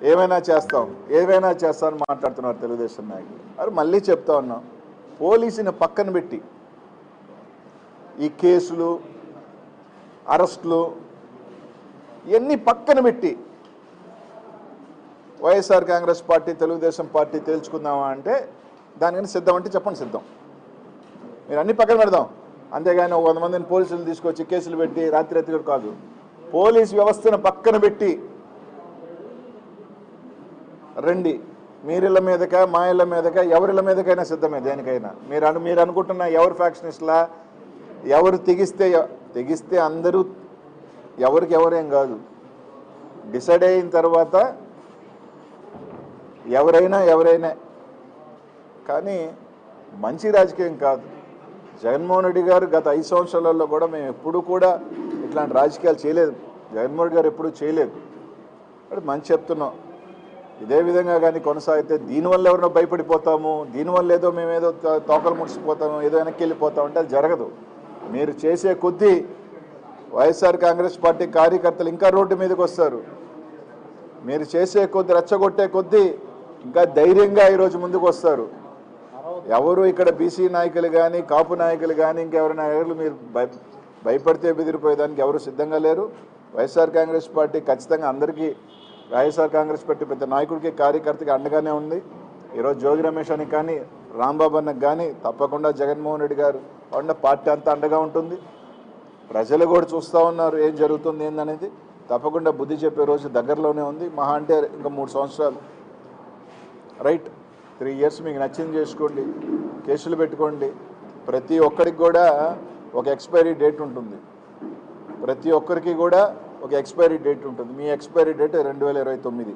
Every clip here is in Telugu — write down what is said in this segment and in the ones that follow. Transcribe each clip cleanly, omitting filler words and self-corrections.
ఏమైనా చేస్తాం ఏమైనా చేస్తామని మాట్లాడుతున్నారు తెలుగుదేశం నాయకులు. అది మళ్ళీ చెప్తా ఉన్నాం, పోలీసుని పక్కన పెట్టి ఈ కేసులు అరెస్టులు ఇవన్నీ పక్కన పెట్టి వైఎస్ఆర్ కాంగ్రెస్ పార్టీ తెలుగుదేశం పార్టీ తేల్చుకుందామా అంటే దానికని సిద్ధం అంటే చెప్పండి, సిద్ధం. మీరు అన్ని పక్కన పెడదాం, అంతేగాని 100 మందిని పోలీసులు తీసుకొచ్చి కేసులు పెట్టి రాత్రి కాదు. పోలీస్ వ్యవస్థను పక్కన పెట్టి రండి, మీరిళ్ళ మీదక మా ఇళ్ళ మీదక ఎవరిళ్ళ మీదకైనా సిద్ధమే దేనికైనా. మీరు అనుకుంటున్న ఎవరు ఫ్యాక్షనిస్ట్లా, ఎవరు తెగిస్తే అందరూ ఎవరికి ఎవరేం కాదు, డిసైడ్ అయిన తర్వాత ఎవరైనా కానీ మంచి రాజకీయం కాదు. జగన్మోహన్ రెడ్డి గారు గత 5 సంవత్సరాలలో కూడా మేము ఎప్పుడూ కూడా ఇట్లాంటి రాజకీయాలు చేయలేదు. జగన్మోహన్ రెడ్డి గారు ఎప్పుడూ చేయలేదు. అది మంచి చెప్తున్నాం. ఇదే విధంగా కానీ కొనసాగితే దీనివల్ల ఎవరినో భయపడిపోతాము, దీనివల్ల ఏదో మేమేదో తోకలు ముడిసిపోతాము, ఏదో వెనక్కి వెళ్ళిపోతాము అంటే అది జరగదు. మీరు చేసే కొద్దీ వైఎస్ఆర్ కాంగ్రెస్ పార్టీ కార్యకర్తలు ఇంకా రోడ్డు మీదకి వస్తారు. మీరు చేసే కొద్దీ రెచ్చగొట్టే కొద్దీ ఇంకా ధైర్యంగా ఈరోజు ముందుకు వస్తారు. ఎవరు ఇక్కడ బీసీ నాయకులు కానీ కాపు నాయకులు కానీ ఇంకెవరి నాయకులు మీరు భయపడితే బెదిరిపోయేదానికి ఎవరు సిద్ధంగా లేరు. వైఎస్ఆర్ కాంగ్రెస్ పార్టీ ఖచ్చితంగా అందరికీ, వైఎస్ఆర్ కాంగ్రెస్ పార్టీ పెద్ద నాయకుడికి కార్యకర్తకి అండగానే ఉంది. ఈరోజు జోగి రమేష్ అని కానీ రాంబాబు అన్నకు కానీ తప్పకుండా జగన్మోహన్ రెడ్డి గారు అండ పార్టీ అంతా అండగా ఉంటుంది. ప్రజలు కూడా చూస్తూ ఉన్నారు ఏం జరుగుతుంది ఏందనేది. తప్పకుండా బుద్ధి చెప్పే రోజు దగ్గరలోనే ఉంది. మహా అంటే ఇంకా 3 సంవత్సరాలు, రైట్, 3 ఇయర్స్ మీకు నచ్చింది చేసుకోండి, కేసులు పెట్టుకోండి. ప్రతి ఒక్కరికి కూడా ఒక ఎక్స్పైరీ డేట్ ఉంటుంది. ప్రతి ఒక్కరికి కూడా ఒక ఎక్స్పైరీ డేట్ ఉంటుంది. మీ ఎక్స్పైరీ డేట్ 2029.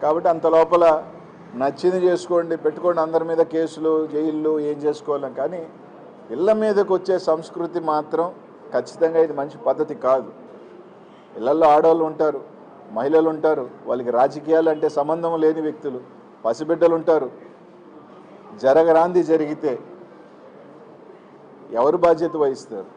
కాబట్టి అంత లోపల నచ్చింది చేసుకోండి, పెట్టుకోండి. అందరి మీద కేసులు, జైళ్ళు ఏం చేసుకోవాలి. కానీ ఇళ్ళ మీదకి వచ్చే సంస్కృతి మాత్రం ఖచ్చితంగా ఇది మంచి పద్ధతి కాదు. ఇళ్లలో ఆడవాళ్ళు ఉంటారు, మహిళలు ఉంటారు, వాళ్ళకి రాజకీయాలు అంటే సంబంధం లేని వ్యక్తులు, పసిబిడ్డలు ఉంటారు. జరగరాంది జరిగితే ఎవరు బాధ్యత వహిస్తారు?